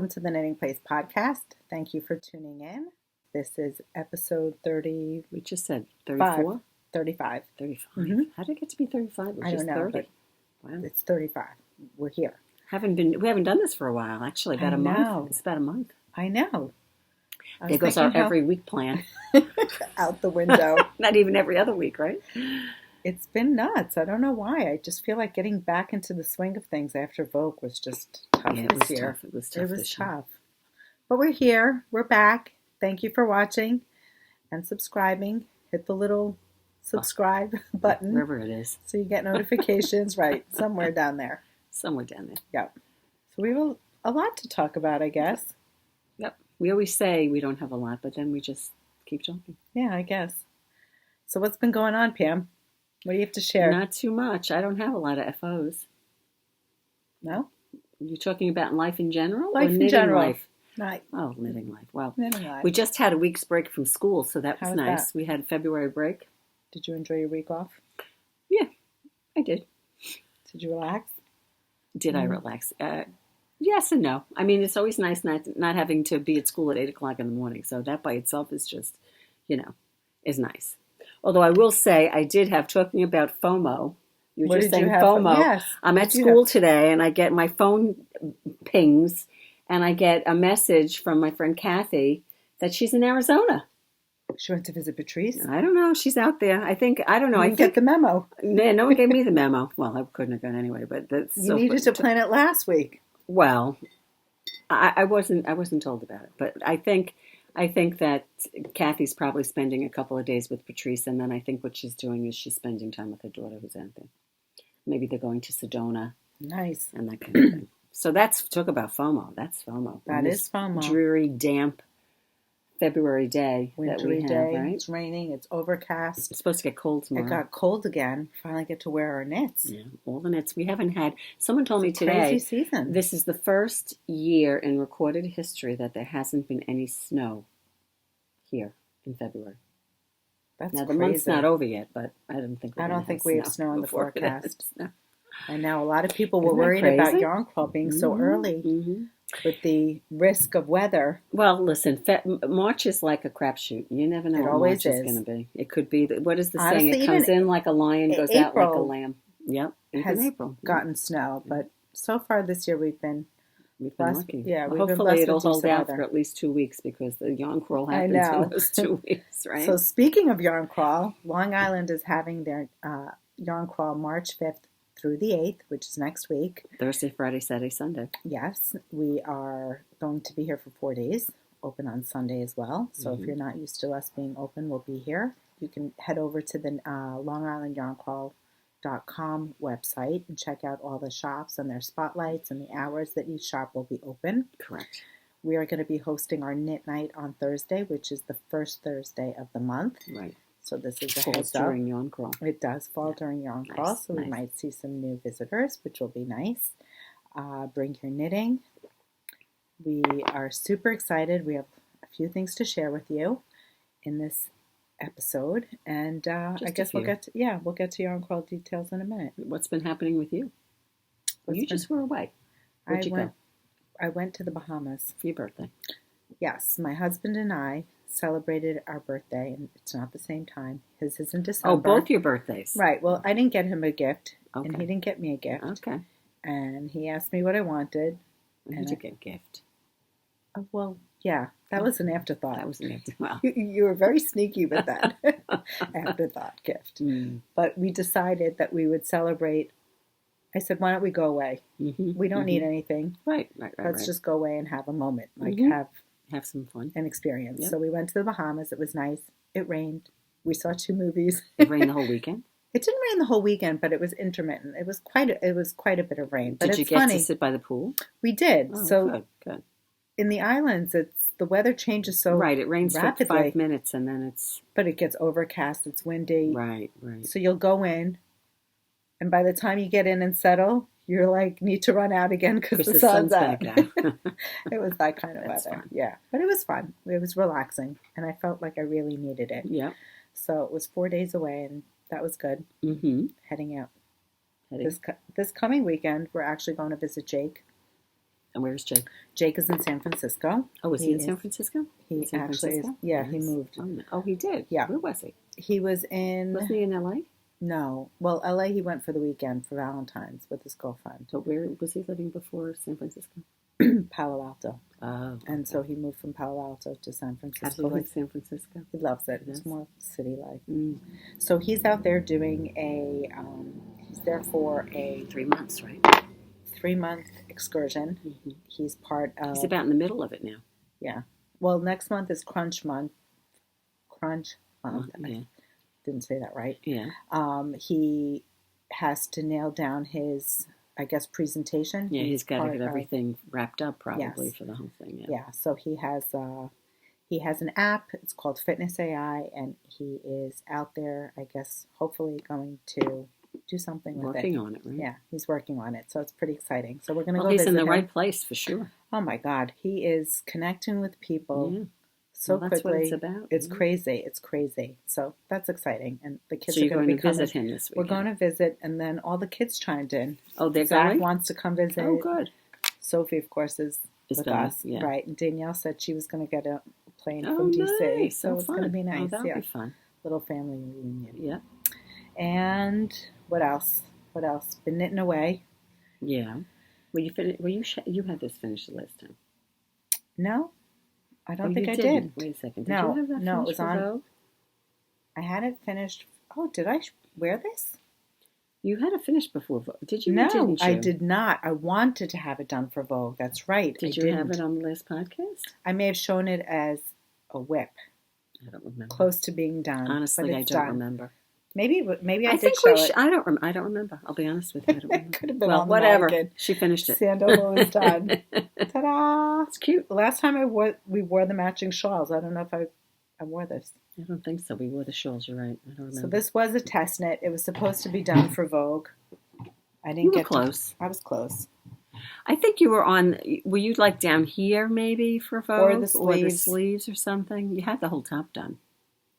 to the Knitting Place podcast. Thank you for tuning in. This is episode 30. We just said 34? 35. 35. Mm-hmm. How did it get to be 35? I don't know, 30. but wow. It's 35. We're here. We haven't done this for a while, actually. About a month. It's about a month. I know. There goes our every week plan. Out the window. Not even every other week, right? It's been nuts. I don't know why. I just feel like getting back into the swing of things after Vogue was just tough this year. Tough. It was tough. It was tough. But we're here. We're back. Thank you for watching and subscribing. Hit the little subscribe button. Wherever it is. So you get notifications, right, somewhere down there. Somewhere down there. Yep. So we have a lot to talk about, I guess. Yep. We always say we don't have a lot, but then we just keep talking. Yeah, I guess. So what's been going on, Pam? What do you have to share? Not too much. I don't have a lot of FOs. No? You're talking about life in general? Life or in knitting general. Life? Oh, knitting life. Well, knitting life. We just had a week's break from school, so that was nice. That? We had a February break. Did you enjoy your week off? Yeah, I did. Did you relax? Did I relax? Yes and no. I mean, it's always nice not having to be at school at 8 o'clock in the morning. So that by itself is just, is nice. Although I will say I did have, talking about FOMO. You were just saying FOMO. Yes. I'm at school today and I get my phone pings and I get a message from my friend Kathy that she's in Arizona. She went to visit Patrice? I don't know. She's out there. I don't know. I get the memo. No one gave me the memo. Well, I couldn't have gone anyway, but that's you needed to plan it last week. Well, I wasn't told about it, but I think that Kathy's probably spending a couple of days with Patrice, and then I think what she's doing is she's spending time with her daughter who's out there. Maybe they're going to Sedona. Nice. And that kind of thing. So talk about FOMO. That's FOMO. That is FOMO. Dreary, damp February day. Wintry that we have, day. right? It's raining. It's overcast. It's supposed to get cold tomorrow. It got cold again. Finally get to wear our knits. Yeah, all the knits. We haven't had... Someone told me today... Crazy season. This is the first year in recorded history that there hasn't been any snow here in February. That's now the crazy. month's not over yet, but I don't think we have snow in the forecast. No. I know a lot of people were worried about yarn crawl being so early with the risk of weather. Well, listen, March is like a crapshoot. You never know what March is going to be. It could be. What is the saying? It comes in like a lion, goes out like a lamb. Yep, has April gotten snow, but so far this year we've been lucky. Yeah, hopefully it'll hold out for at least 2 weeks because the yarn crawl happens in those 2 weeks, right? So speaking of yarn crawl, Long Island is having their yarn crawl March 5th through the 8th, which is next week. Thursday, Friday, Saturday, Sunday. Yes, we are going to be here for 4 days, open on Sunday as well. So if you're not used to us being open, we'll be here. You can head over to the LongIslandYarnCrawl.com website and check out all the shops and their spotlights and the hours that each shop will be open. Correct. We are going to be hosting our knit night on Thursday, which is the first Thursday of the month. Right. So this is a falls heads up. During yarn crawl. It does fall during yarn crawl, so we might see some new visitors, which will be nice. Bring your knitting. We are super excited. We have a few things to share with you in this episode, and I guess we'll get to yarn crawl details in a minute. What's been happening with you? You just were away. Where'd you go? I went to the Bahamas for your birthday. Yes, my husband and I celebrated our birthday, and it's not the same time. His is in December. Oh, both your birthdays. Right. Well, I didn't get him a gift, and he didn't get me a gift. Okay. And he asked me what I wanted. When did you get a gift? Oh, well, yeah, that was an afterthought. That was an afterthought. You were very sneaky with that afterthought gift. But we decided that we would celebrate. I said, why don't we go away? We don't need anything. Right. Let's just go away and have a moment, have some fun. An experience. Yep. So we went to the Bahamas. It was nice. It rained. We saw 2 movies. It rained the whole weekend? It didn't rain the whole weekend, but it was intermittent. It was quite a bit of rain. But did you get to sit by the pool? We did. Oh, so good. In the islands, the weather changes so right. It rains rapidly. for 5 minutes and then But it gets overcast. It's windy. Right. So you'll go in, and by the time you get in and settle, you're like, need to run out again because the sun's out. It was that kind of weather. Fun. Yeah. But it was fun. It was relaxing. And I felt like I really needed it. Yeah. So it was 4 days away, and that was good. Heading out. This coming weekend, we're actually going to visit Jake And where's Jake? Jake is in San Francisco. Oh, is he in San Francisco? He actually is. Yeah, nice. He moved. Oh, he did? Yeah. Where was he? He was in... Wasn't he in L.A.? No. Well, L.A. he went for the weekend for Valentine's with his girlfriend. So where was he living before San Francisco? Palo Alto. Oh. Okay. And so he moved from Palo Alto to San Francisco. How do you like San Francisco? He loves it. It's more city-like. Mm. So he's out there doing he's there for a... 3 months, right? 3-month excursion. Mm-hmm. He's part of... He's about in the middle of it now. Yeah. Well, next month is Crunch Month. Yeah. I didn't say that right. Yeah. He has to nail down his, I guess, presentation. Yeah, he's got to get everything wrapped up probably for the whole thing. Yeah. So he has an app. It's called Fitness AI, and he is out there, I guess, hopefully going to do something with it. Working on it, right? Yeah, he's working on it. So it's pretty exciting. So we're going to go he's visit in the him. right place for sure. Oh my God, he is connecting with people so that's quickly. What it's about. It's crazy. It's crazy. So that's exciting. And the kids so are going to visit him this weekend. We're going to visit, and then all the kids chimed in. Oh, they're Zach going? wants to come visit. Oh, good. Sophie, of course, is with us. Yeah. Right. And Danielle said she was going to get a plane Oh, from DC. nice. So it's going to be nice. Oh, that'll be fun. Little family reunion. Yeah. And what else? Been knitting away. Yeah. You had this finished the last time. No, I don't think I didn't. did. Wait a second. Did you have that no, it was for on. Vogue? I had it finished. Oh, did I wear this? You had it finished before Vogue. Did you? No, or didn't you? I did not. I wanted to have it done for Vogue. That's right. Did you have it on the last podcast? I may have shown it as a whip. I don't remember. Close to being done. Honestly, I don't remember. Maybe I did think show it. I don't remember. I'll be honest with you. I don't remember. It could have been well, on whatever. The mannequin. She finished it. Sandal was done. Ta-da! It's cute. The last time we wore the matching shawls. I don't know if I wore this. I don't think so. We wore the shawls. You're right. I don't remember. So this was a test knit. It was supposed to be done for Vogue. I didn't get close. I was close. I think you were on. Were you like down here maybe for Vogue or the sleeves or something? You had the whole top done.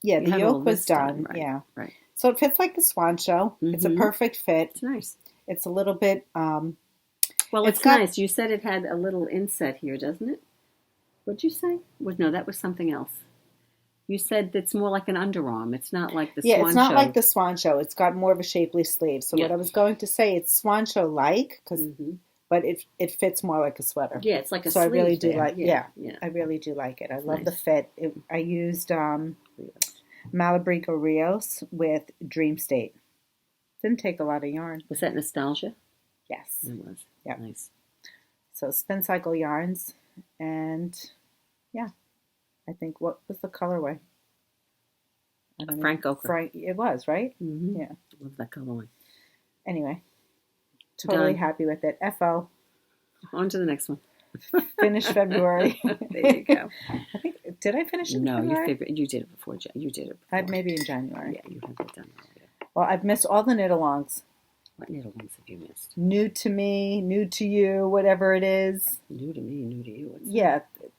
Yeah, the yoke was done. Right, yeah, right. So it fits like the swan show. Mm-hmm. It's a perfect fit. It's nice. It's a little bit. Well, it's nice. You said it had a little inset here, doesn't it? What'd you say? No, that was something else. You said it's more like an underarm. It's not like the swan show. Yeah, it's not like the swan show. It's got more of a shapely sleeve. So what I was going to say, it's swan show like, but it fits more like a sweater. Yeah, it's like a sleeve. So I really do there. like. Yeah, I really do like it. I love the fit. I used Malabrigo Rios with Dream State. Didn't take a lot of yarn. Was that nostalgia? Yes, it was. Yeah, nice. So Spin Cycle yarns, and I think what was the colorway? Frank Ochre. It was right. Mm-hmm. Yeah, love that colorway. Anyway, totally happy with it. FO. On to the next one. Finished February. There you go. I think did I finish it? No, you did it before. You did it before. Maybe in January. Yeah, you had it done earlier. Well, I've missed all the knit-alongs. What knit-alongs have you missed? New to me, new to you, whatever it is. New to me, new to you.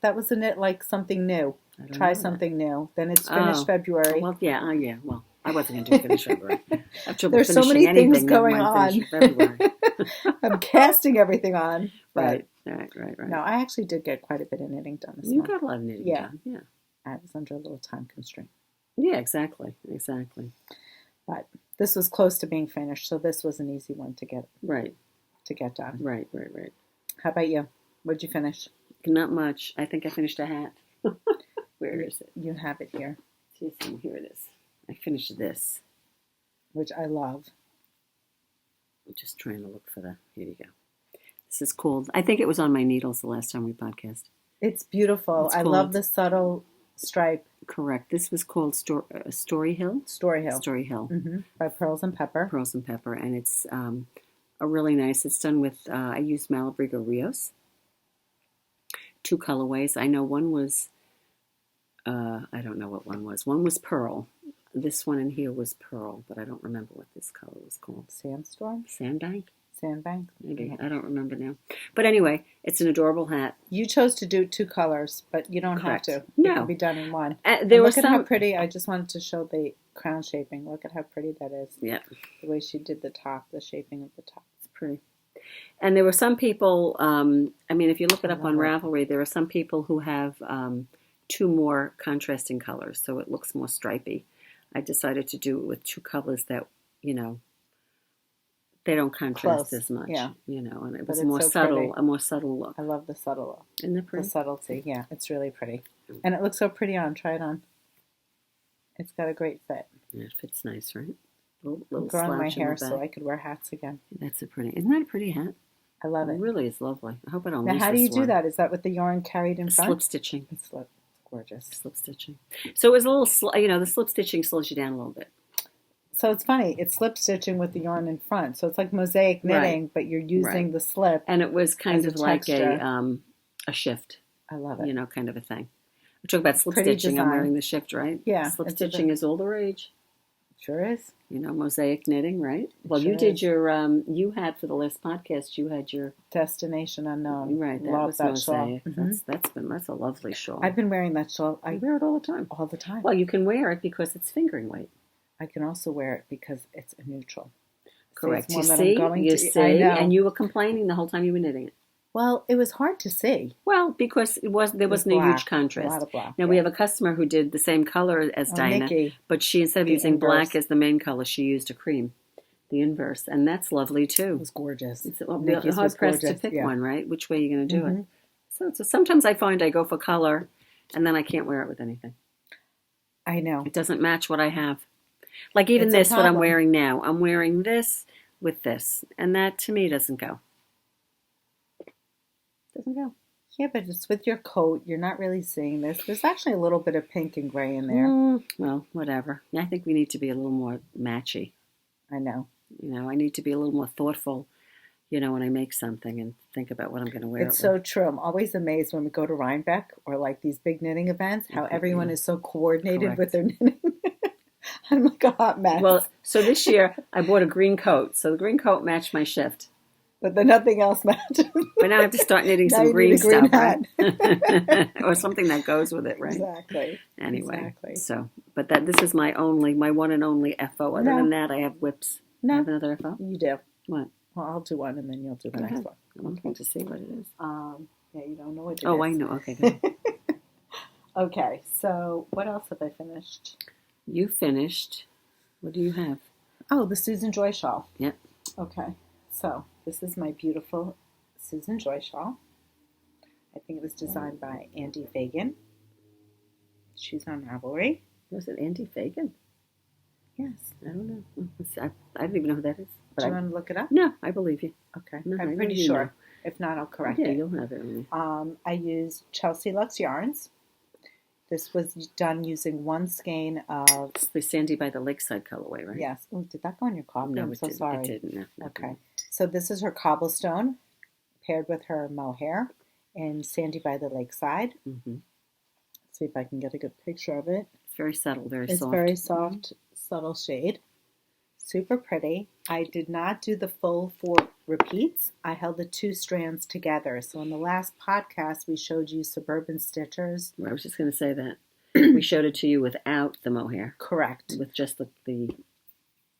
That was a knit like something new. Try something new. Then it's finished February. Well, yeah. Well, I wasn't going to finish February. There's so many things going on. I'm casting everything on. Right. No, I actually did get quite a bit of knitting done this month. You got a lot of knitting done. Yeah. I was under a little time constraint. Yeah, exactly. But this was close to being finished, so this was an easy one to get done. Right. How about you? What'd you finish? Not much. I think I finished a hat. Where is it? You have it here. Here it is. I finished this. Which I love. I'm just trying to look for here you go. This is called, I think it was on my needles the last time we podcast. It's beautiful. I love the subtle stripe. Correct. This was called Story Hill. Story Hill. Mm-hmm. By Pearls and Pepper. And it's a really nice, it's done with, I used Malabrigo Rios. 2 colorways. I know one was, I don't know what one was. One was Pearl. This one in here was Pearl, but I don't remember what this color was called. Sandstorm? Sandbank? Maybe. Yeah. I don't remember now. But anyway, it's an adorable hat. You chose to do 2 colors, but you don't have to. No. It can be done in one. Look at how pretty. I just wanted to show the crown shaping. Look at how pretty that is. Yeah. The way she did the top, the shaping of the top. It's pretty. And there were some people, I mean, if you look it up on Ravelry, there are some people who have 2 more contrasting colors, so it looks more stripy. I decided to do it with 2 colors that, you know, they don't contrast as much, you know, and it was more subtle, pretty. A more subtle look. I love the subtle look. Isn't it pretty? The subtlety, yeah, it's really pretty. And it looks so pretty on. Try it on. It's got a great fit. Yeah, it fits nice, right? I'm growing my hair so I could wear hats again. That's a pretty, isn't that a pretty hat? I love it. It really is lovely. I hope I don't Now, lose how do you this do one. that? Is that with the yarn carried in front? Slip stitching. It's gorgeous. Slip stitching. So it was a little, you know, the slip stitching slows you down a little bit. So it's funny. It's slip stitching with the yarn in front. So it's like mosaic knitting, but you're using the slip. And it was kind of like a shift. I love it. You know, kind of a thing. We're talking about slip Pretty stitching. design. I'm wearing the shift, right? Yeah. Slip stitching is all the rage. Sure is. You know, mosaic knitting, right? Well, sure you did is. your, you had for the last podcast, you had your Destination Unknown. Right, that Love was that mosaic. shawl. That's a lovely shawl. I've been wearing that shawl. I wear it all the time. All the time. Well, you can wear it because it's fingering weight. I can also wear it because it's a neutral. Correct. You see, and you were complaining the whole time you were knitting it. Well, it was hard to see. Well, because there wasn't a huge contrast. A lot of black. Now, we have a customer who did the same color as Dina, Nikki, but she, instead of using black as the main color, she used a cream, the inverse, and that's lovely too. It was gorgeous. It's hard pressed to pick one, right? Which way are you going to do it? So sometimes I find I go for color, and then I can't wear it with anything. I know. It doesn't match what I have. Like even this, what I'm wearing now. I'm wearing this with this, and that to me doesn't go. Doesn't go. Yeah, but it's with your coat. You're not really seeing this. There's actually a little bit of pink and gray in there. Well, whatever. I think we need to be a little more matchy. I know. You know, I need to be a little more thoughtful, you know, when I make something and think about what I'm going to wear. It's so true. I'm always amazed when we go to Rhinebeck or like these big knitting events, how everyone is so coordinated with their knitting. I'm like a hot mess. Well, so this year I bought a green coat. So the green coat matched my shift. But then nothing else matches. But now I have to start knitting some green stuff, right? Or something that goes with it, right? Exactly. Anyway, so, but this is my one and only FO. Other than that, I have whips. No. I have another FO? You do. What? Well, I'll do one and then you'll do the next one. I'm looking to see what it is. Yeah, you don't know what it is. Oh, I know. Okay, good. Okay, so what else have I finished? You finished. What do you have? Oh, the Susan Joy shawl. Yep. Okay, so this is my beautiful Susan Joy shawl. I think it was designed by Andy Fagan. She's on Ravelry. Was it Andy Fagan? Yes. I don't know. I don't even know who that is. Do you want to look it up? No, I believe you. Okay. No, I'm pretty sure. Know. If not, I'll correct it. Yeah, you'll have it. I used Chelsea Luxe yarns. This was done using one skein of... It's the Sandy by the Lakeside colorway, right? Yes. Oh, did that go on your copy? No, I'm so sorry. It didn't. No. Okay. So this is her cobblestone paired with her mohair in Sandy by the Lakeside. Mm-hmm. See if I can get a good picture of it. It's very subtle, very soft. It's very soft, subtle shade. Super pretty. I did not do the full 4 repeats. I held the 2 strands together. So in the last podcast, we showed you Suburban stitchers. I was just going to say that. We showed it to you without the mohair. Correct. With just the slub.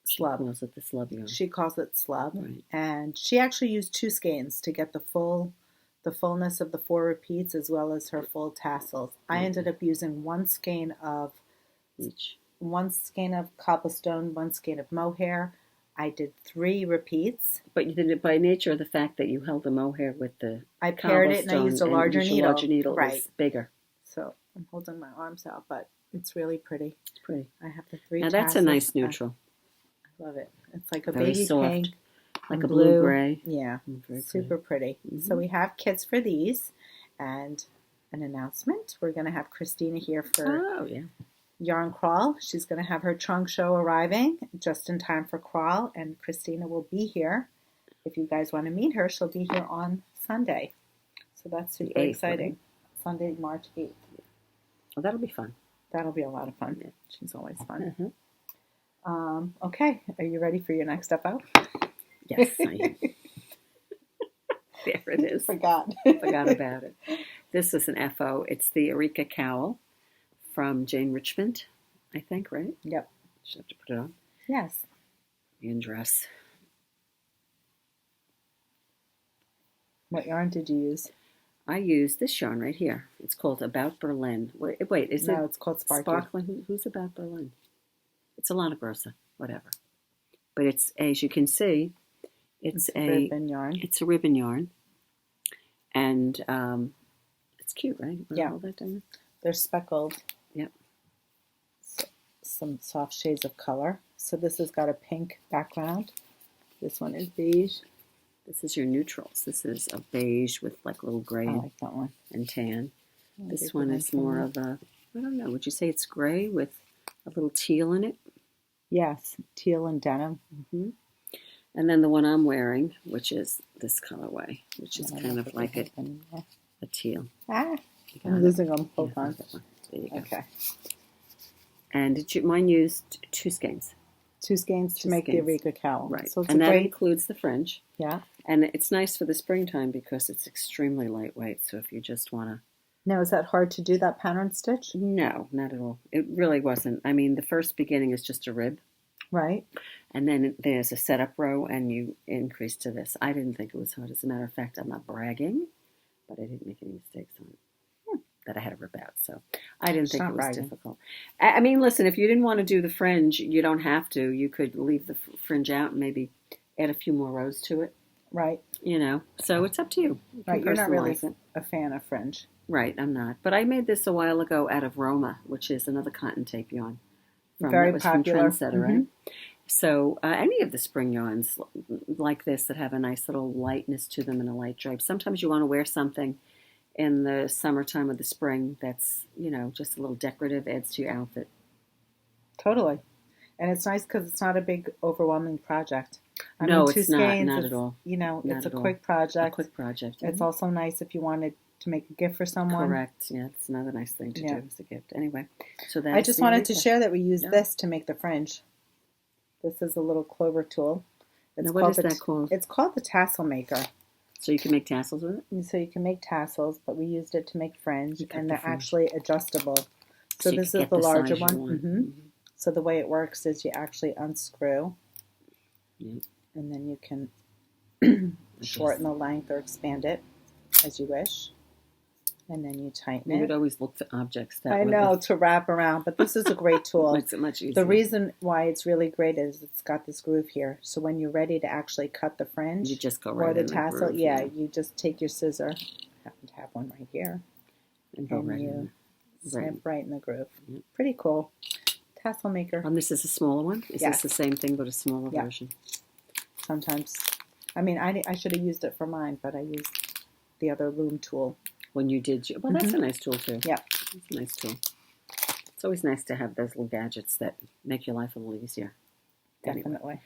She calls it the slub yarn. She calls it slub. Right. And she actually used 2 skeins to get the fullness of the 4 repeats as well as her full tassels. I ended up using 1 skein of each. 1 skein of cobblestone, 1 skein of mohair. I did 3 repeats. But you did it by nature of the fact that you held the mohair with the I paired it and I used a larger needle. A larger needle. Right. It was bigger. So I'm holding my arms out, but it's really pretty. It's pretty. I have the 3 Now tassels. that's a nice neutral. I love it. It's like a very baby soft. pink. Like a blue-gray. Yeah. Very super pretty. Mm-hmm. So we have kits for these. And an announcement. We're going to have Christina here for Yarn Crawl. She's going to have her trunk show arriving just in time for Crawl. And Christina will be here. If you guys want to meet her, she'll be here on Sunday. So that's super exciting. Right? Sunday, March 8th. Well, that'll be fun. That'll be a lot of fun. Yeah. She's always fun. Mm-hmm. Okay. Are you ready for your next FO? Yes, I am. There it is. Forgot about it. This is an FO. It's the Alica Cowl from Jane Richmond, I think, right? Yep. Should have to put it on. Yes. And dress. What yarn did you use? I used this yarn right here. It's called About Berlin. Wait, is it? No, it's called Sparky. Sparkling. Who's About Berlin? It's a Lana Grossa, whatever. But it's, as you can see, it's a ribbon yarn. It's a ribbon yarn, and it's cute, right? Yeah. Hold that down. They're speckled. Yep. So, some soft shades of color. So this has got a pink background. This one is beige. This is your neutrals. This is a beige with like little gray I like that one. and tan. This a one nice is more one. of a, I don't know, would you say it's gray with a little teal in it? Yes, teal and denim. Mm-hmm. And then the one I'm wearing, which is this colorway, which is I don't kind know of if like it has any- a teal. Ah, You got I'm it? losing them. Hold Yeah, on. there you go. Okay. And mine used 2 skeins. 2 skeins to Two make skeins. the Alica cowl. Right. So it's And a that great, includes the fringe. yeah. And it's nice for the springtime because it's extremely lightweight. So if you just want to... Now, is that hard to do, that pattern stitch? No, not at all. It really wasn't. I mean, the first beginning is just a rib. Right. And then there's a setup row and you increase to this. I didn't think it was hard. As a matter of fact, I'm not bragging, but I didn't make any mistakes on it that I had to rip out. So I didn't think it was difficult. I mean, listen, if you didn't want to do the fringe, you don't have to. You could leave the fringe out and maybe add a few more rows to it. Right. You know, so it's up to you. Right. You're not really it. a fan of fringe. Right, I'm not. But I made this a while ago out of Roma, which is another cotton tape yarn. Very popular. From Trendsetter, right? So any of the spring yarns like this that have a nice little lightness to them and a light drape. Sometimes you want to wear something in the summertime or the spring that's, you know, just a little decorative, adds to your outfit. Totally. And it's nice because it's not a big, overwhelming project. I No, mean, 2 it's skeins, not at all. You know, Not it's at a all. quick project. A quick project. It's also nice if you wanted to make a gift for someone. Correct. Yeah, it's another nice thing to do as a gift. Anyway, so that's I just wanted to share that we use this to make the fringe. This is a little clover tool. Now, what is that called? It's called the tassel maker. So you can make tassels with it? And so you can make tassels, but we used it to make fringe, and they're fringe. actually adjustable. So you this can is get the the larger size you one. want. So the way it works is you actually unscrew, Yeah. and then you can shorten the length or expand it as you wish. And then you tighten You it. would always look for objects that I know, to wrap around, but this is a great tool. Makes it much easier. The reason why it's really great is it's got this groove here. So when you're ready to actually cut the fringe You just go or right the in the tassel, groove, yeah, you just take your scissor, I happen to have one right here, and go right you in. snip right in the groove. Yep. Pretty cool. Tassel maker. And this is a smaller one? Is Yes. this the same thing but a smaller Yeah. version? Sometimes, I mean, I should have used it for mine, but I used the other loom tool. When you did, well, that's a nice tool too. Yeah. It's a nice tool. It's always nice to have those little gadgets that make your life a little easier. Definitely. Anyway,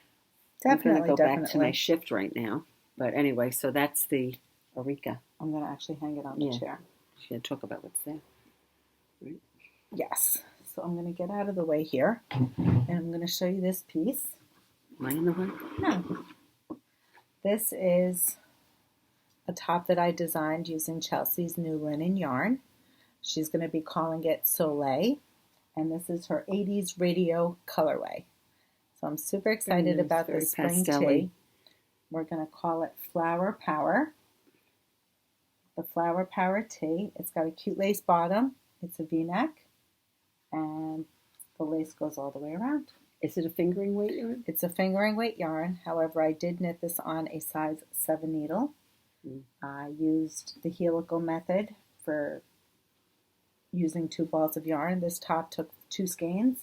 Definitely, I'm going to go definitely. back to my shift right now. But anyway, so that's the Alica. I'm going to actually hang it on the chair. Should talk about what's there. Right? Yes. So I'm going to get out of the way here, and I'm going to show you this piece. Am I in the way? No. This is a top that I designed using Chelsea's new linen yarn. She's going to be calling it Soleil, and this is her 80s radio colorway. So I'm super excited about this spring tee. We're going to call it Flower Power. The Flower Power tee. It's got a cute lace bottom. It's a V-neck, and the lace goes all the way around. Is it a fingering weight yarn? It's a fingering weight yarn. However, I did knit this on a size 7 needle. I used the helical method for using 2 balls of yarn. This top took 2 skeins.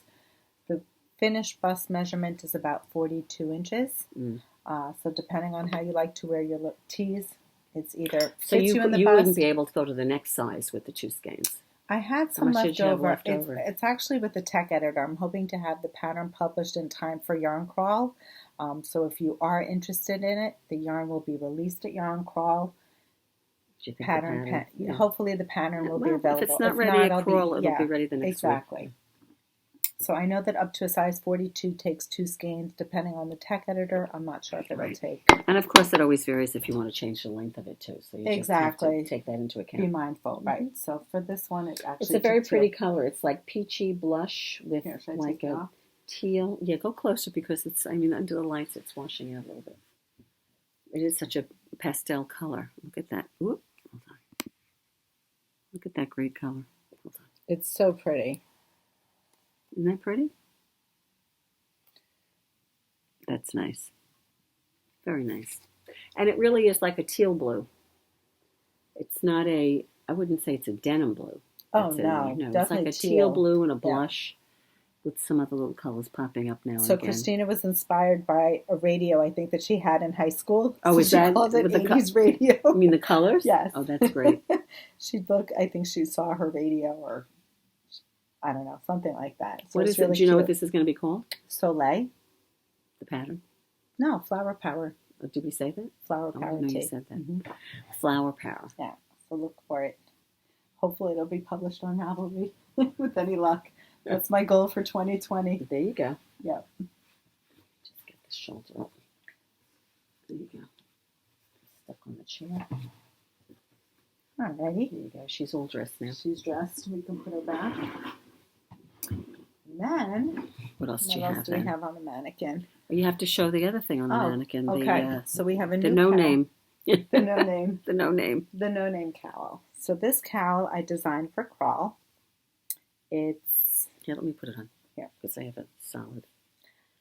The finished bust measurement is about 42 inches. So depending on how you like to wear your tees, it's either so fits you in the you bust. wouldn't be able to go to the next size with the 2 skeins. I had some much did you have left left over. over? It's actually with the tech editor. I'm hoping to have the pattern published in time for Yarn Crawl. So if you are interested in it, the yarn will be released at Yarn Crawl. Do you think Pattern. yeah. Hopefully the pattern will be available. If it's not ready at Crawl, it'll yeah, be ready the next exactly. week. So I know that up to a size 42 takes 2 skeins. Depending on the tech editor, I'm not sure if it'll take. And of course, it always varies if you want to change the length of it too. So you just have to take that into account. Be mindful, right? So for this one, it actually It's a very pretty color. It's like peachy blush with Here, should I like take it a off? teal. Yeah, go closer because it's. I mean, under the lights, it's washing out a little bit. It is such a pastel color. Look at that. Hold on. Look at that great color. Hold on. It's so pretty. Isn't that pretty? That's nice. Very nice. And it really is like a teal blue. It's not I wouldn't say it's a denim blue. Oh, no. It's like a teal blue and a blush with some other little colors popping up now and again. So Christina was inspired by a radio, I think, that she had in high school. Oh, so is that? She called it 80s radio. You mean the colors? Yes. Oh, that's great. I think she saw her radio or, I don't know, something like that. So what is really it? Do you know cute. what this is going to be called? Soleil? The pattern? No, Flower Power. Oh, did we say that? Flower Power tea. You said that. Flower Power. Yeah, so look for it. Hopefully it'll be published on Ravelry with any luck. That's my goal for 2020. There you go. Yep. Just get the shoulder up. There you go. Stuck on the chair. Alrighty. There you go. She's all dressed now. She's dressed. We can put her back. And then, what else do we have on the mannequin? You have to show the other thing on the mannequin. Okay. So we have a new the no cowl. name. The no name. The no name. The no name cowl. So this cowl I designed for Cowl. It's... Yeah, let me put it on. Yeah. Because I have it solid.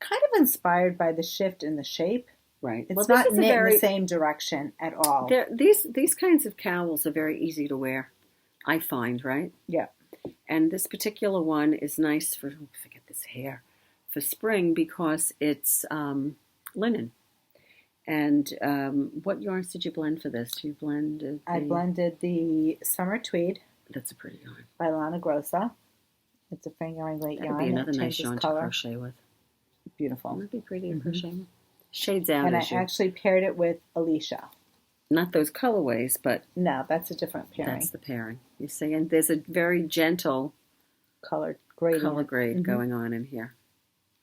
Kind of inspired by the shift in the shape. Right. It's not knit in the same direction at all. These kinds of cowls are very easy to wear, I find, right? Yeah. And this particular one is nice for, forget this hair, for spring because it's linen. And what yarns did you blend for this? You blended I blended the Summer Tweed. That's a pretty yarn. By Lana Grossa. It's a fingering weight yarn. That'd be another nice yarn to crochet with. Beautiful. That'd be pretty to crochet with. Shades out. And I actually paired it with Alica. Not those colorways, but... No, that's a different pairing. That's the pairing. You see, and there's a very gentle color grade going on in here.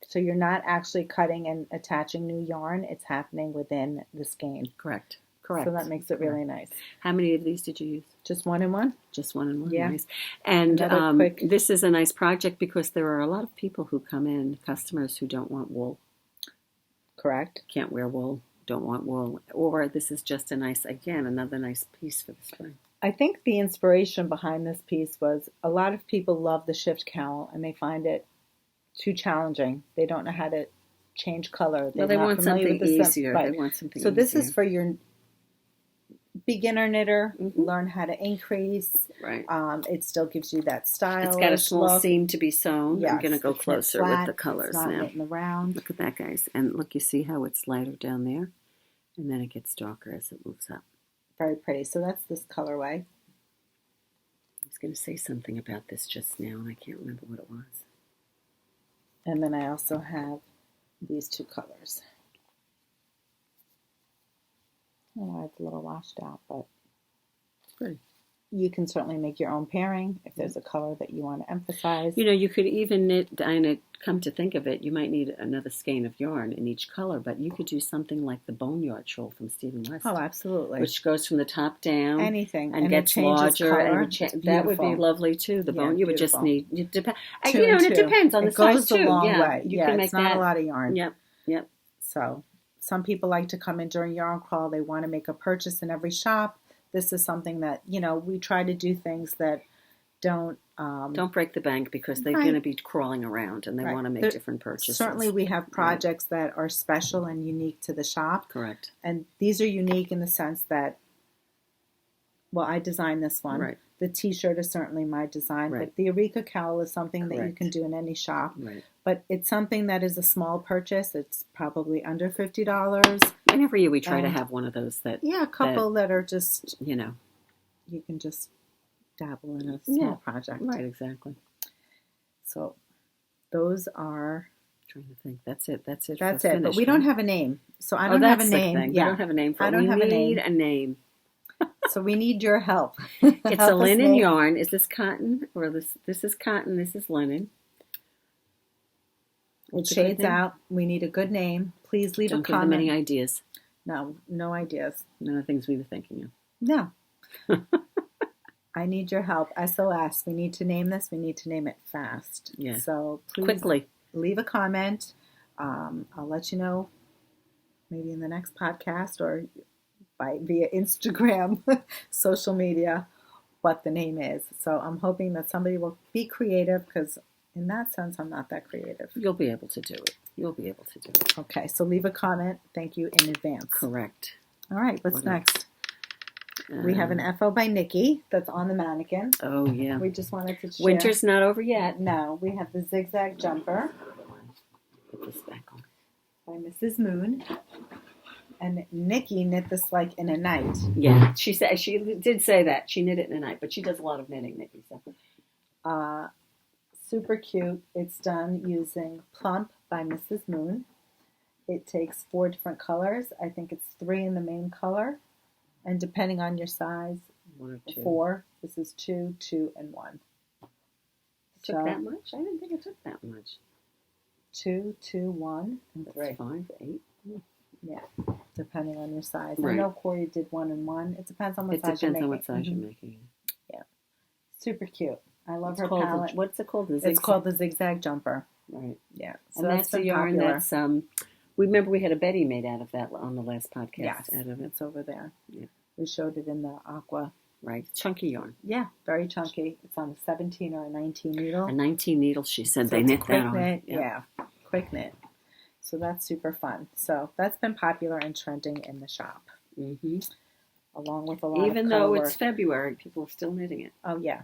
So you're not actually cutting and attaching new yarn. It's happening within the skein. Correct. So that makes it really nice. How many of these did you use? Just one and one. Just one and one. Yeah. Nice. And this is a nice project because there are a lot of people who come in, customers who don't want wool. Correct. Can't wear wool, don't want wool. Or this is just a nice, again, another nice piece for the spring. I think the inspiration behind this piece was a lot of people love the shift cowl and they find it too challenging. They don't know how to change color. They want something easier. Right. They want something so this easier. is for your beginner knitter, learn how to increase. Right. It still gives you that style. It's got a small seam to be sewn. Yes, I'm going to go closer with the colors now. It's not round. Look at that, guys. And look, you see how it's lighter down there? And then it gets darker as it moves up. Very pretty. So that's this colorway. I was going to say something about this just now, and I can't remember what it was. And then I also have these two colors. Oh, it's a little washed out, but good. You can certainly make your own pairing if there's a color that you want to emphasize. You know, you could even knit, Dinah, come to think of it, you might need another skein of yarn in each color, but you could do something like the boneyard shawl from Stephen West. Oh, absolutely. Which goes from the top down. Anything. And gets larger. And that would be lovely, too. The bone, you would just need, it depends on the size, too. It goes a long way. You can make it's not a lot of yarn. Yep. So, some people like to come in during yarn crawl. They want to make a purchase in every shop. This is something that, you know, we try to do things that don't break the bank because they're going to be crawling around and they want to make different purchases. Certainly we have projects that are special and unique to the shop. Correct. And these are unique in the sense that, well, I designed this one. Right. The t-shirt is certainly my design, but the Alica cowl is something that you can do in any shop. Right. But it's something that is a small purchase. It's probably under $50. And every year we try to have one of those that... Yeah, a couple that are just... You know. You can just dabble in a small project. Right, exactly. So those are... I'm trying to think. That's it. That's it. But we don't have a name. So I don't have a name. Yeah. We don't have a name for it. We need a name. So we need your help. It's a linen yarn. Is this cotton? Or this is cotton, this is linen. It shades out. We need a good name. Please leave a comment. Don't give them any ideas. No ideas. None of the things we were thinking of. No. I need your help. SOS. We need to name this. We need to name it fast. Yeah. So please quickly leave a comment. I'll let you know maybe in the next podcast or via Instagram, social media, what the name is. So I'm hoping that somebody will be creative, because in that sense, I'm not that creative. You'll be able to do it. You'll be able to do it. Okay, so leave a comment. Thank you in advance. Correct. All right, what's next? We have an FO by Nikki that's on the mannequin. Oh, yeah. We just wanted to share. Winter's not over yet. No, we have the zigzag jumper. Put this back on. By Mrs. Moon. And Nikki knit this like in a night. Yeah, she did say that. She knit it in a night, but she does a lot of knitting, Nikki. So. Super cute. It's done using Plump by Mrs. Moon. It takes 4 different colors. I think it's 3 in the main color. And depending on your size, 1 or 2. 4. This is 2, 2, and 1. Took that much? I didn't think it took that much. 2, 2, 1, and 3. That's 5, 8. Yeah, depending on your size. Right. I know Corey did 1 and 1. It depends on what size you're making. It depends on what size you're making. Yeah. Super cute. I love her palette. What's it called? It's called the zigzag jumper. Right. Yeah. So and that's a yarn that's remember we had a Betty made out of that on the last podcast. Yes. Out of it. It's over there. Yeah. We showed it in the aqua. Right. Chunky yarn. Yeah, very chunky. It's on a 17 or a 19 needle. A 19 needle, she said. So they knit that on. Knit. Yeah. Quick knit. So that's super fun. So that's been popular and trending in the shop. Mm-hmm. Along with a lot Even of though color it's February, people are still knitting it. Oh, yeah.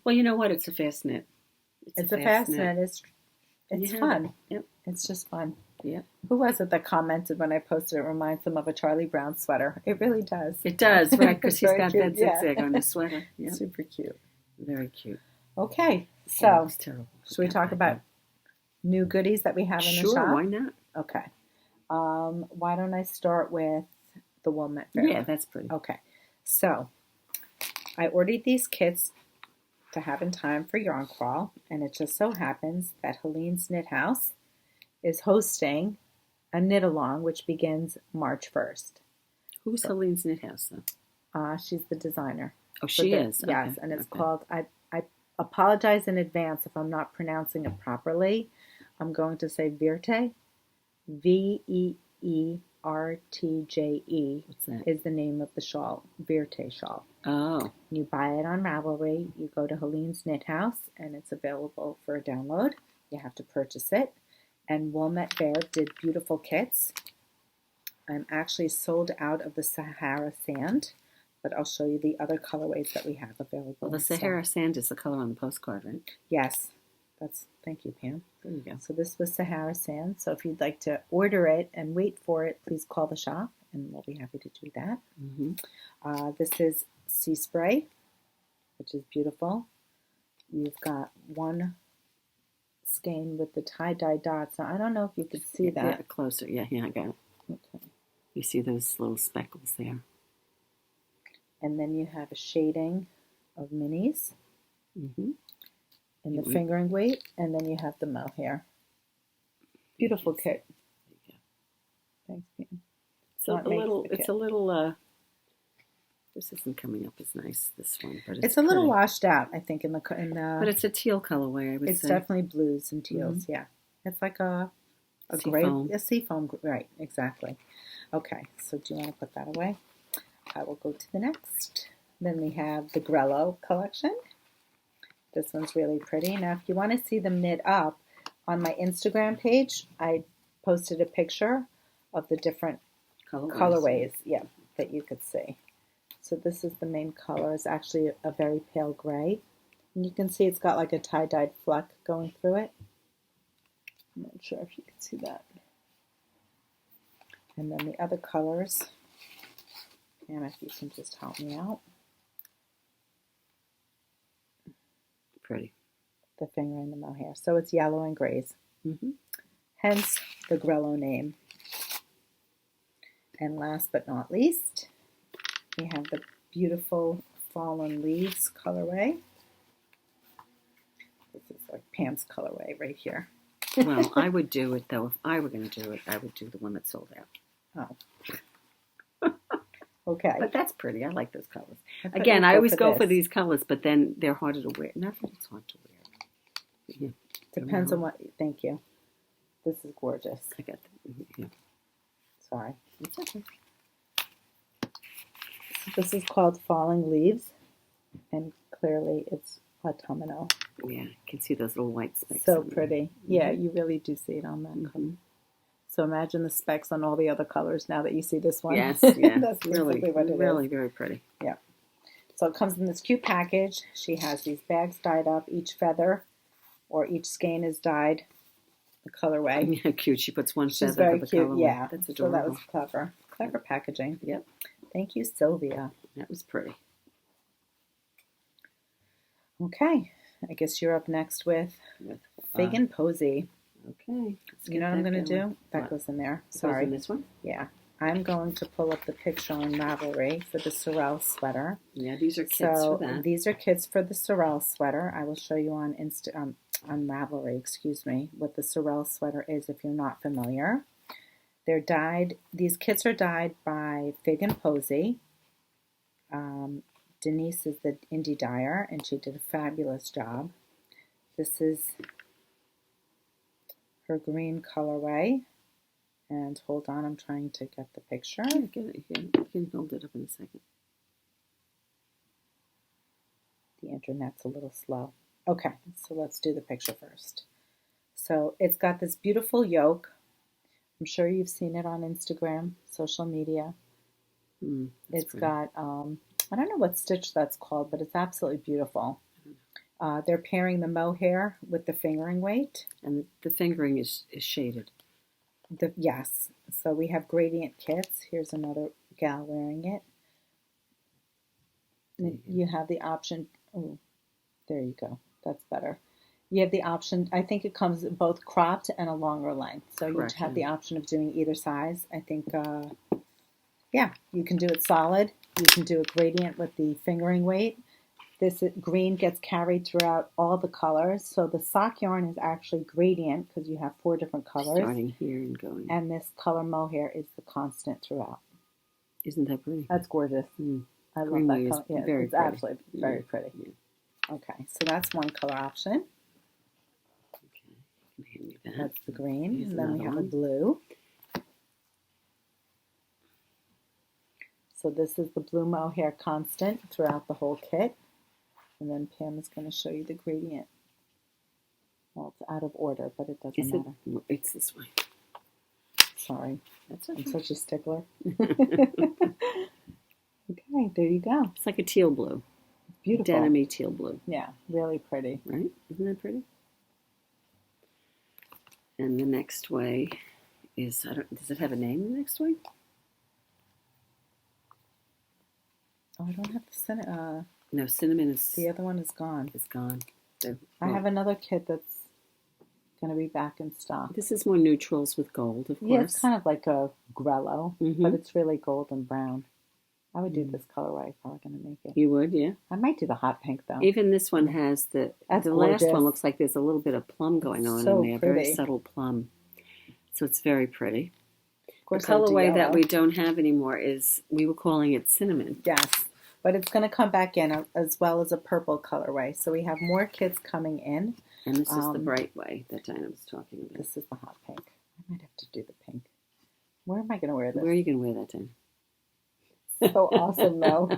Well, you know what? It's a fast knit. It's a fast knit. It's fun. Yep. It's just fun. Yep. Who was it that commented when I posted it reminds them of a Charlie Brown sweater? It really does. It does, right? Because he's got cute. that zigzag on his sweater. Yep. Super cute. Very cute. Okay. So, should we talk about new goodies that we have in the shop? Sure, why not? Okay. Why don't I start with the Wilmette Fair? Yeah, that's pretty. Okay. So, I ordered these kits to have in time for Yarn Crawl, and it just so happens that Helene's Knit House is hosting a knit along, which begins March 1st. Who's Helene's Knit House, though? She's the designer. Oh, she is? Yes, okay. And it's called, I apologize in advance if I'm not pronouncing it properly. I'm going to say Verte. Veertje. What's that? Is the name of the shawl. Verte shawl. Oh. You buy it on Ravelry. You go to Helene's Knit House, and it's available for a download. You have to purchase it. And Wilmette Fair did beautiful kits. I'm actually sold out of the Sahara Sand, but I'll show you the other colorways that we have available. Well, the Sahara Sand is the color on the postcard, right? Yes. Thank you, Pam. There you go. So this was Sahara Sand. So if you'd like to order it and wait for it, please call the shop, and we'll be happy to do that. Mm-hmm. This is Sea Spray, which is beautiful. You've got one skein with the tie-dye dots. Now, I don't know if you could see that. Yeah, closer. Yeah, I got it. Okay. You see those little speckles there. And then you have a shading of minis. Mm-hmm. And the fingering weight, and then you have the mohair. Beautiful kit. Thanks, Pam. It's a little. This isn't coming up as nice. This one, but it's a little washed out, I think, in the. But it's a teal colorway. I would say it's definitely blues and teals. Mm-hmm. Yeah, it's like a gray, a seafoam. Right, exactly. Okay, so do you want to put that away? I will go to the next. Then we have the Grello collection. This one's really pretty. Now, if you want to see them knit up, on my Instagram page, I posted a picture of the different colorways, that you could see. So this is the main color. It's actually a very pale gray. And you can see it's got like a tie-dyed fleck going through it. I'm not sure if you can see that. And then the other colors, and if you can just help me out. Pretty. The finger and the mohair. So it's yellow and grays. Mm-hmm. Hence the Grello name. And last but not least, we have the beautiful Fallen Leaves colorway. This is like Pam's colorway right here. Well, I would do it, though. If I were going to do it, I would do the one that sold out. Oh. Okay. But that's pretty. I like those colors. Again, I always go for these colors, but then they're harder to wear. Not that it's hard to wear. Yeah. Depends on what. Thank you. This is gorgeous. I got that. Yeah. Sorry. It's okay. This is called Falling Leaves, and clearly it's autumnal. Yeah, you can see those little white specks. So pretty. Yeah, you really do see it on that color. So imagine the specks on all the other colors now that you see this one. Yes, yeah. That's really, what it really is. very pretty. Yeah. So it comes in this cute package. She has these bags dyed up. Each feather or each skein is dyed the colorway. Yeah, cute. She puts one She's feather very for the cute. colorway. Yeah. That's adorable. So that was clever. Clever packaging. Yep. Thank you, Sylvia. That was pretty. Okay. I guess you're up next with Fig and Posy. Okay. You know what I'm going to do? That goes in there. Sorry. In this one? Yeah. I'm going to pull up the picture on Ravelry for the Sorrell sweater. Yeah, these are kits for that. These are kits for the Sorrell sweater. I will show you on Ravelry, what the Sorrell sweater is if you're not familiar. They're dyed. These kits are dyed by Fig and Posy. Denise is the indie dyer, and she did a fabulous job. This is her green colorway. And hold on, I'm trying to get the picture. You can hold it up in a second. The internet's a little slow. Okay, so let's do the picture first. So it's got this beautiful yoke. I'm sure you've seen it on Instagram, social media. It's pretty. Got, I don't know what stitch that's called, but it's absolutely beautiful. They're pairing the mohair with the fingering weight. And the fingering is shaded. Yes. So we have gradient kits. Here's another gal wearing it. You have the option. Oh, there you go. That's better. You have the option. I think it comes both cropped and a longer length. So you have the option of doing either size. I think, yeah, you can do it solid. You can do a gradient with the fingering weight. This green gets carried throughout all the colors. So the sock yarn is actually gradient because you have 4 different colors. Starting here and going. And this color mohair is the constant throughout. Isn't that pretty? That's gorgeous. I love that color. Yeah, it's absolutely very pretty. Yeah. Okay, so that's one color option. Okay, hand me that. That's the green. Here's and then we have a blue. So this is the blue mohair constant throughout the whole kit. And then Pam is going to show you the gradient. Well, it's out of order, but it doesn't matter. It's this way. Sorry. That's okay. I'm such a stickler. Okay, there you go. It's like a teal blue. Beautiful. Denim-y teal blue. Yeah, really pretty. Right? Isn't that pretty? And the next way is, does it have a name, the next way? Oh, I don't have the no, cinnamon is... The other one is gone. It's gone. I have another kit that's going to be back in stock. This is more neutrals with gold, of course. Yeah, it's kind of like a grello, but it's really gold and brown. I would do this colorway if I were going to make it. You would, yeah? I might do the hot pink, though. Even this one has the last one looks like there's a little bit of plum going on in there. Pretty. Very subtle plum. So it's very pretty. Of course, the colorway that we don't have anymore is, we were calling it cinnamon. Yes. But it's going to come back in as well as a purple colorway. So we have more kits coming in. And this is the bright way that Dina was talking about. This is the hot pink. I might have to do the pink. Where am I going to wear this? Where are you going to wear that, Dina? So awesome, though.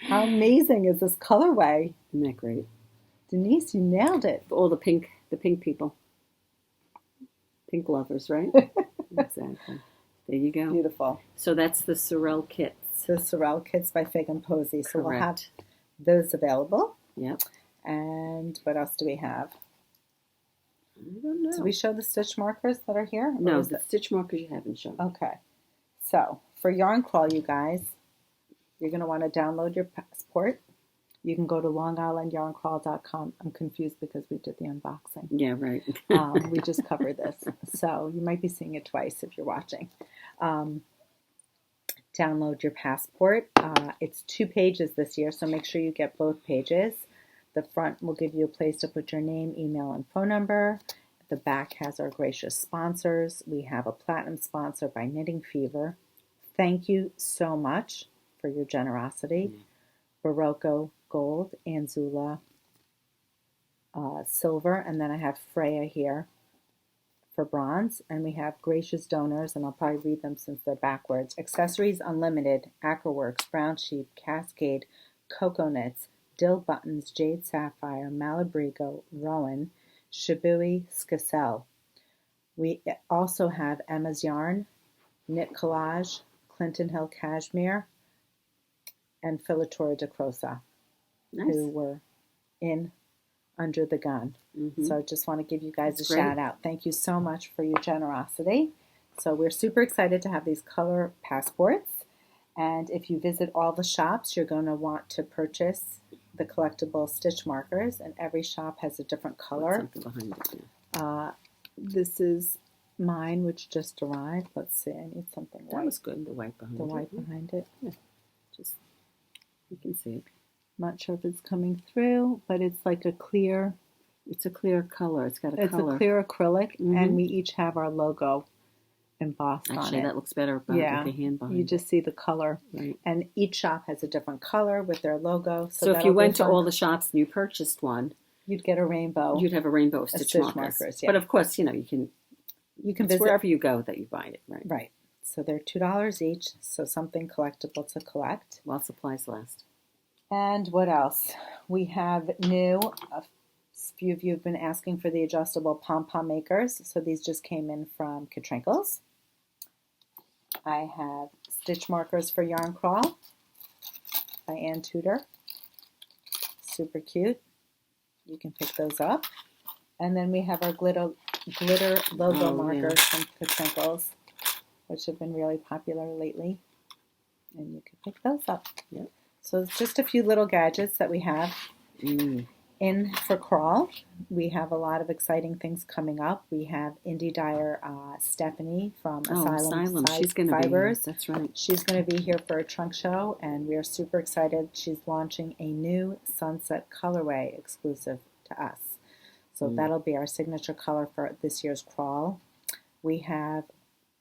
How amazing is this colorway? Isn't that great? Denise, you nailed it. For all the pink people. Pink lovers, right? Exactly. There you go. Beautiful. So that's the Sorrell kits. The Sorrell kits by Fig and Posy. So Correct. We'll have those available. Yep. And what else do we have? I don't know. Did we show the stitch markers that are here? No, the stitch markers you haven't shown. Okay. So for Yarn Crawl, you guys, you're going to want to download your passport. You can go to longislandyarncrawl.com. I'm confused because we did the unboxing. Yeah, right. We just covered this. So you might be seeing it twice if you're watching. Download your passport. It's 2 pages this year, so make sure you get both pages. The front will give you a place to put your name, email, and phone number. The back has our gracious sponsors. We have a platinum sponsor by Knitting Fever. Thank you so much for your generosity. Barocco Gold, Anzula Silver, and then I have Freya here for bronze, and we have gracious donors, and I'll probably read them since they're backwards. Accessories Unlimited, Acroworks, Brown Sheep, Cascade, Coconuts, Dill Buttons, Jade Sapphire, Malabrigo, Rowan, Shibui, Skacel. We also have Emma's Yarn, Knit Collage, Clinton Hill Cashmere, and Filatura de Grossa, who were in under the gun. So I just want to give you guys a shout out. Thank you so much for your generosity. So we're super excited to have these color passports. And if you visit all the shops, you're going to want to purchase the collectible stitch markers. And every shop has a different color. This is mine, which just arrived. Let's see. I need something white. That was good. The white behind it. The white behind it. Yeah. Just, you can see it. Not sure if it's coming through, but it's like a clear. It's a clear color. It's got a color. It's a clear acrylic, and we each have our logo embossed on it. Actually, that looks better with the hand behind it. You just see the color. Right. And each shop has a different color with their logo. So if you went to all the shops and you purchased one, you'd get a rainbow. You'd have a rainbow of stitch markers. Yeah. But of course, you can visit wherever you go that you find it. Right. Right. So they're $2 each. So something collectible to collect. While supplies last. And what else? We have new. A few of you have been asking for the adjustable pom-pom makers. So these just came in from Katrinkles. I have stitch markers for Yarn Crawl by Ann Tudor. Super cute. You can pick those up. And then we have our glitter logo markers from Katrinkles, which have been really popular lately. And you can pick those up. Yep. So it's just a few little gadgets that we have in for Crawl. We have a lot of exciting things coming up. We have indie dyer Stephanie from Asylum She's going to Fibers. Be here. That's right. She's going to be here for a trunk show, and we are super excited. She's launching a new Sunset colorway exclusive to us. So that'll be our signature color for this year's Crawl. We have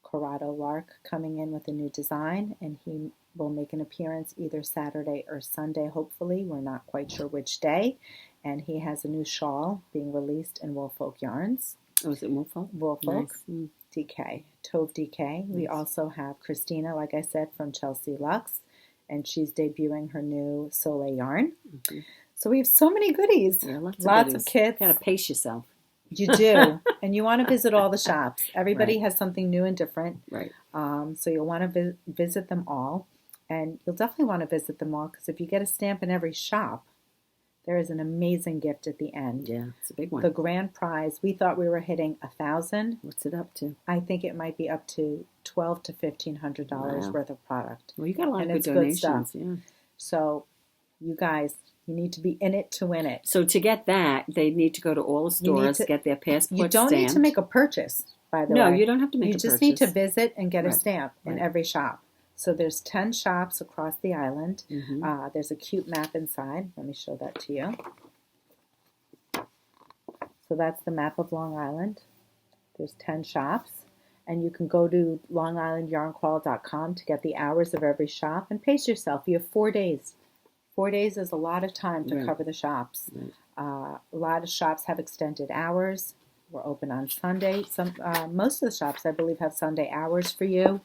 Corrado Lark coming in with a new design, and he will make an appearance either Saturday or Sunday, hopefully. We're not quite sure which day. And he has a new shawl being released in Woolfolk Yarns. Oh, is it Woolfolk? Woolfolk. Nice. DK. Tove DK. Nice. We also have Christina, like I said, from Chelsea Luxe. And she's debuting her new Soleil yarn. So we have so many goodies. Yeah, lots of kits. You got to pace yourself. You do. And you want to visit all the shops. Everybody has something new and different. Right. So you'll want to visit them all. And you'll definitely want to visit them all, because if you get a stamp in every shop, there is an amazing gift at the end. Yeah, it's a big one. The grand prize, we thought we were hitting $1,000. What's it up to? I think it might be up to $1,200 to $1,500 worth of product. Well, you got a lot of good donations. Good stuff. Yeah. So, you guys, you need to be in it to win it. So to get that, they need to go to all the stores, get their passport You don't stamped. need to make a purchase, by the way. No, you don't have to make a purchase. You just need to visit and get a stamp in every shop. So there's 10 shops across the island. There's a cute map inside. Let me show that to you. So that's the map of Long Island. There's 10 shops. And you can go to longislandyarncrawl.com to get the hours of every shop and pace yourself. You have 4 days. 4 days is a lot of time to cover the shops. A lot of shops have extended hours. We're open on Sunday. Most of the shops, I believe, have Sunday hours for you.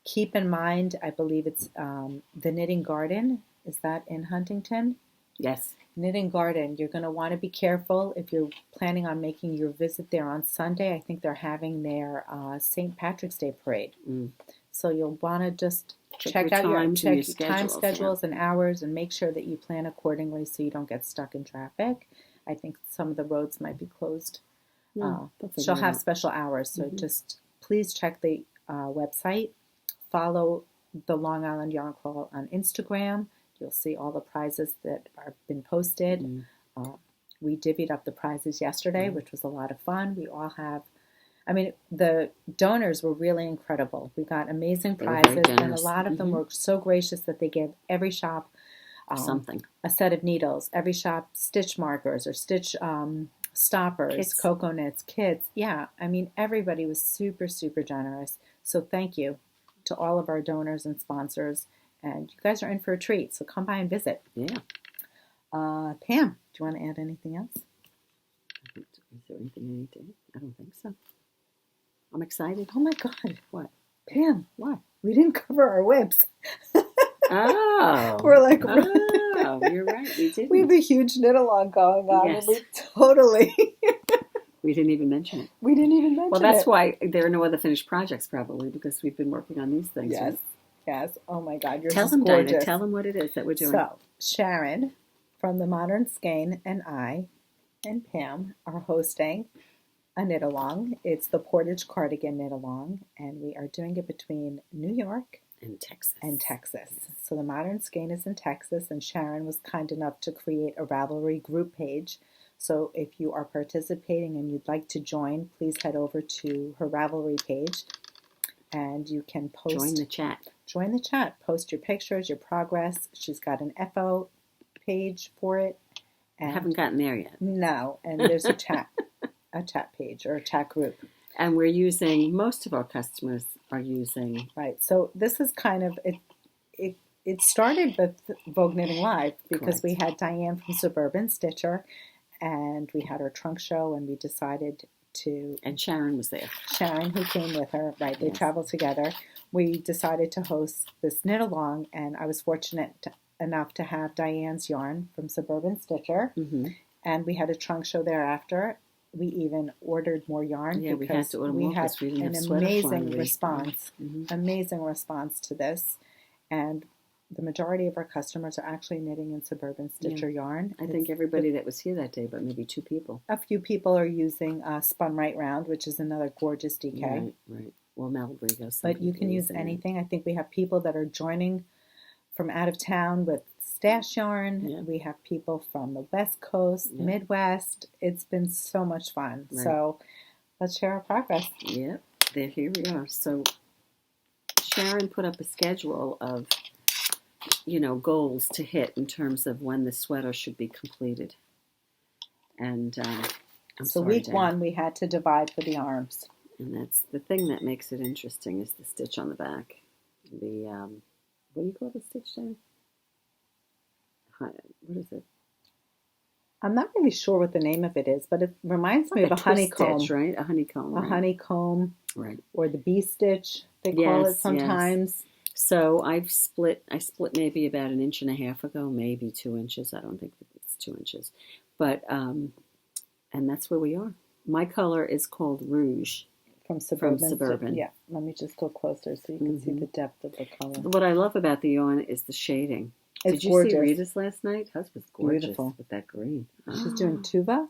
Keep in mind, I believe it's the Knitting Garden. Is that in Huntington? Yes. Knitting Garden. You're going to want to be careful if you're planning on making your visit there on Sunday. I think they're having their St. Patrick's Day parade. So you'll want to just check out your time schedules and hours, and make sure that you plan accordingly so you don't get stuck in traffic. I think some of the roads might be closed. She'll have special hours, so just please check the website. Follow the Long Island Yarn Crawl on Instagram. You'll see all the prizes that have been posted. We divvied up the prizes yesterday, which was a lot of fun. We all have, the donors were really incredible. We got amazing prizes, and a lot of them were so gracious that they gave every shop something. A set of needles. Every shop stitch markers or stitch stoppers, coconuts, kits. Yeah, everybody was super, super generous. So thank you to all of our donors and sponsors, and you guys are in for a treat, so come by and visit. Yeah. Pam, do you want to add anything else? Is there anything I need to add? I don't think think so. I'm excited. Oh my God. What? Pam, What? we didn't cover our whips. Oh. We're like, oh, you're right. We didn't. We have a huge knit along going on, Yes. and we totally. We didn't even mention it. We didn't even mention it. Well, that's why there are no other finished projects, probably, because we've been working on these things. Yes. Right? Yes. Oh my God, you're Tell just them, gorgeous. Dina. Tell them what it is that we're doing. So, Sharon from the Modern Skein and I and Pam are hosting a knit along. It's the Portage Cardigan knit along, and we are doing it between New York and Texas. So the Modern Skein is in Texas, and Sharon was kind enough to create a Ravelry group page. So if you are participating and you'd like to join, please head over to her Ravelry page, and you can post. Join the chat. Join the chat. Post your pictures, your progress. She's got an FO page for it. And I haven't gotten there yet. No, and there's a chat page or a chat group. And we're using, most of our customers are using. Right. So this is kind of, it started with Vogue Knitting Live because Correct. we had Diane from Suburban Stitcher, and we had our trunk show, and we decided to. And Sharon was there. Sharon, who came with her, right? They Yes. traveled together. We decided to host this knit along, and I was fortunate enough to have Diane's yarn from Suburban Stitcher, and we had a trunk show thereafter. We even ordered more yarn Yeah, we had because to order we more had because we didn't an have sweater amazing flying response. Mhm. Amazing response to this, and the majority of our customers are actually knitting in Suburban Stitcher yarn. I think everybody that was here that day, but maybe 2 people. A few people are using Spun Right Round, which is another gorgeous DK. Right. Well, Malbury goes. But you can use anything. I think we have people that are joining from out of town with stash yarn. Yeah. We have people from the West Coast, Midwest. It's been so much fun. Right. So let's share our progress. Yep, here we are. So Sharon put up a schedule of, goals to hit in terms of when the sweater should be completed. And Week 1, we had to divide for the arms. And that's the thing that makes it interesting is the stitch on the back. The, what do you call the stitch there? What is it? I'm not really sure what the name of it is, but it reminds me of a honeycomb. Stitch, right? A honeycomb. A honeycomb. Right. Or the bee stitch, they call it sometimes. Yes. So I split maybe about 1.5 inches ago, maybe 2 inches. I don't think it's 2 inches. But, and that's where we are. My color is called Rouge. From Suburban. So, yeah, let me just go closer so you can see the depth of the color. What I love about the yarn is the shading. It's Did you gorgeous. see Rita's last night? Hers was gorgeous. Beautiful. With that green. She's doing Tuva.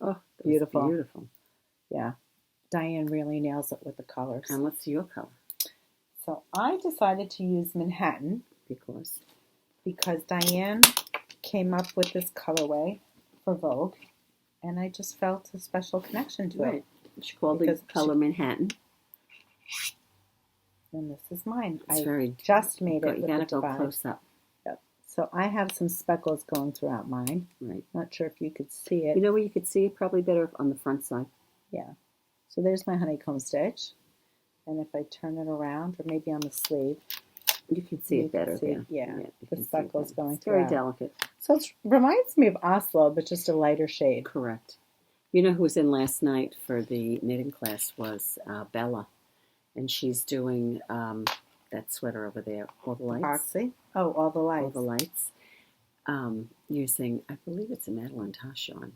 Oh, beautiful. Beautiful. Yeah. Diane really nails it with the colors. And what's your color? So I decided to use Manhattan because Diane came up with this colorway for Vogue, and I just felt a special connection to it. She called the color Manhattan. And this is mine. It's just made it. You gotta go close up. Yep. So I have some speckles going throughout mine. Right. Not sure if you could see it. You know where you could see it? Probably better on the front side. Yeah. So there's my honeycomb stitch. And if I turn it around, or maybe on the sleeve, you can see it better. Yeah. The speckles going through. Very delicate. So it reminds me of Oslo, but just a lighter shade. Correct. You know who was in last night for the knitting class was Bella. And she's doing that sweater over there, All the Lights. Boxy? Oh, All the Lights. All the Lights. Using, I believe it's a Madeline Tosh yarn.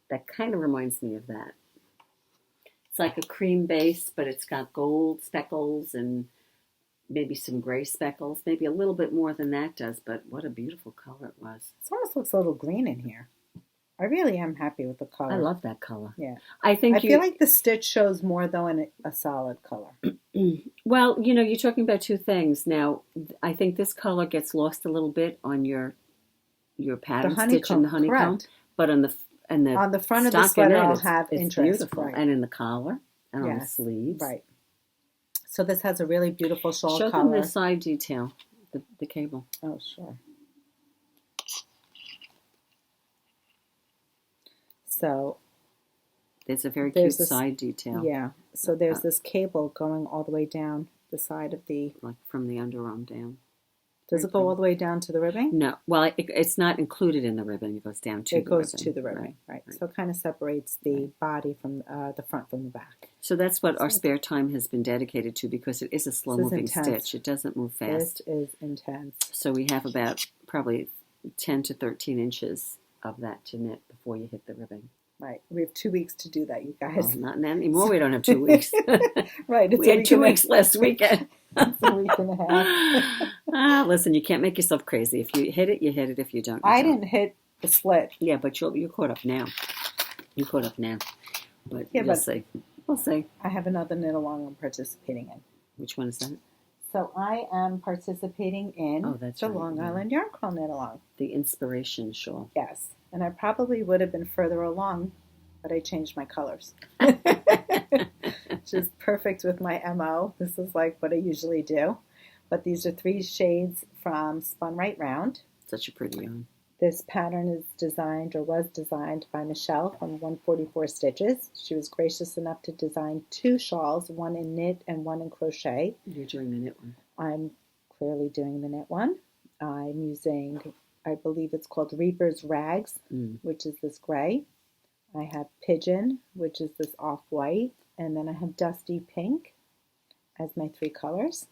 That kind of reminds me of that. It's like a cream base, but it's got gold speckles and maybe some gray speckles. Maybe a little bit more than that does, but what a beautiful color it was. It almost looks a little green in here. I really am happy with the color. I love that color. Yeah. I feel like the stitch shows more, though, in a solid color. Well, you're talking about 2 things. Now, I think this color gets lost a little bit on your pattern stitch in the honeycomb. Correct. But on the front of the sweater, I'll have interest. Beautiful. Right. And in the collar and on the sleeves. Right. So this has a really beautiful shawl color. Show them the side detail, the cable. Oh, sure. So there's a very cute side detail. Yeah. So there's this cable going all the way down the side of the... Like from the underarm down. Does it go all the way down to the ribbing? No. Well, it's not included in the ribbing. It goes down to the ribbing. It goes to the ribbing, right. So it kind of separates the body from the front from the back. So that's what our spare time has been dedicated to because it is a slow-moving stitch. It doesn't move fast. This is intense. So we have about probably 10 to 13 inches of that to knit before you hit the ribbing. Right. We have 2 weeks to do that, you guys. Oh, not anymore. We don't have 2 weeks. Right. We had 2 weeks last weekend. It's a week and a half. Listen, you can't make yourself crazy. If you hit it, you hit it. If you don't, I didn't hit the slit. Yeah, but you're caught up now. You're caught up now. But we'll see. We'll see. I have another knit along I'm participating in. Which one is that? So I am participating in the Long Island Yarn Crawl knit along. The Inspiration Shawl. Yes. And I probably would have been further along, but I changed my colors. Which is perfect with my MO. This is like what I usually do. But these are 3 shades from Spun Right Round. Such a pretty yarn. This pattern is designed or was designed by Michelle from 144 Stitches. She was gracious enough to design 2 shawls, one in knit and one in crochet. You're doing the knit one. I'm clearly doing the knit one. I'm using, I believe it's called Reaper's Rags, which is this gray. I have Pigeon, which is this off-white. And then I have Dusty Pink as my 3 colors.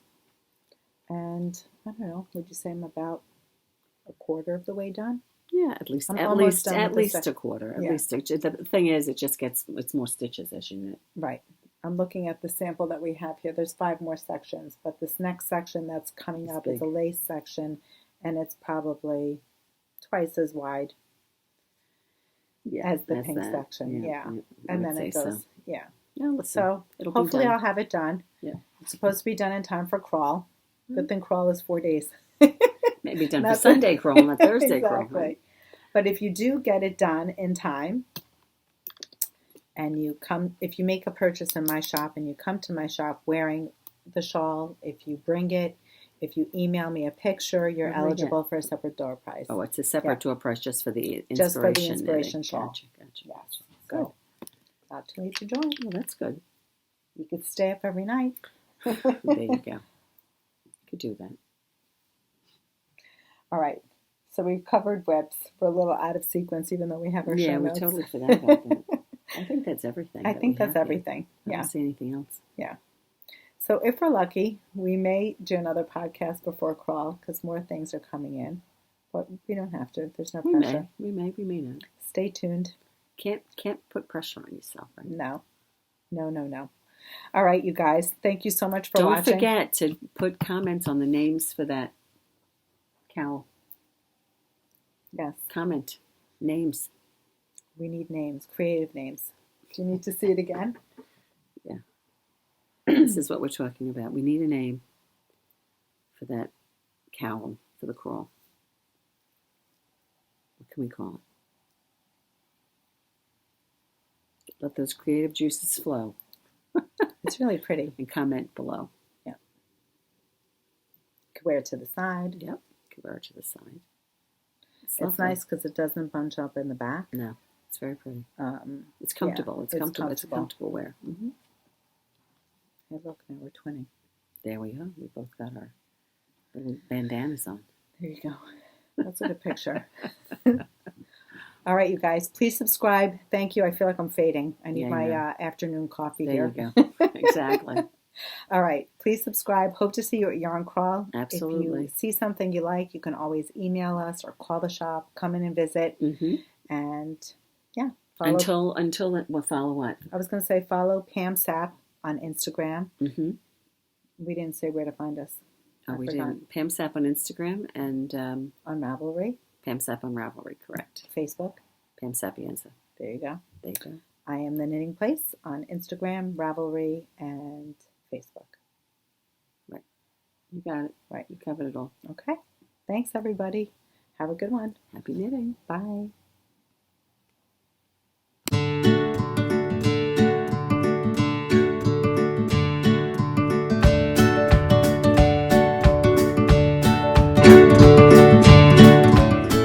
And I don't know, would you say I'm about a quarter of the way done? Yeah, at least a quarter. At least the thing is, it's more stitches as you knit. Right. I'm looking at the sample that we have here. There's 5 more sections, but this next section that's coming up is a lace section, and it's probably twice as wide as the pink section. Yeah. And then it goes, so hopefully I'll have it done. Yeah. It's supposed to be done in time for crawl. Good thing crawl is 4 days. Maybe done for Sunday crawl, not Thursday crawl. Right? But if you do get it done in time, and if you make a purchase in my shop and you come to my shop wearing the shawl, if you bring it, if you email me a picture, you're eligible for a separate door prize. Oh, it's a separate door prize just for the inspiration. Just for the inspiration shawl. Gotcha. Yes. Good. Not too late to join. Well, that's good. You could stay up every night. There you go. You could do that. All right. So we've covered webs. We're a little out of sequence, even though we have our show notes. We totally forgot about that. I think that's everything. I think that's everything. I don't see anything else. Yeah. So if we're lucky, we may do another podcast before crawl because more things are coming in. But we don't have to. There's no pressure. We may not. Stay tuned. Can't put pressure on yourself, right? No. All right, you guys. Thank you so much for watching. Don't forget to put comments on the names for that cowl. Yes. Comment. Names. We need names. Creative names. Do you need to see it again? Yeah. This is what we're talking about. We need a name for that cowl, for the crawl. What can we call it? Let those creative juices flow. It's really pretty. And comment below. Yeah. Could wear it to the side. Yep. Could wear it to the side. It's nice because it doesn't bunch up in the back. No. It's very pretty. It's comfortable. It's comfortable. It's a comfortable wear. Mm-hmm. Hey, look, now we're twinning. There we go. We both got our little bandanas on. There you go. That's a good picture. All right, you guys. Please subscribe. Thank you. I feel like I'm fading. I need my afternoon coffee here. There you go. Exactly. All right. Please subscribe. Hope to see you at Yarn Crawl. Absolutely. If you see something you like, you can always email us or call the shop. Come in and visit. Mm-hmm. And until we'll follow what? I was going to say follow Pam Sap on Instagram. Mm-hmm. We didn't say where to find us. We didn't. Pam Sap on Instagram and on Ravelry. Pam Sap on Ravelry, correct. Facebook. Pam Sapienza. There you go. There you go. I am the Knitting Place on Instagram, Ravelry, and Facebook. Right. You got it. Right. You covered it all. Okay. Thanks, everybody. Have a good one. Happy knitting. Bye.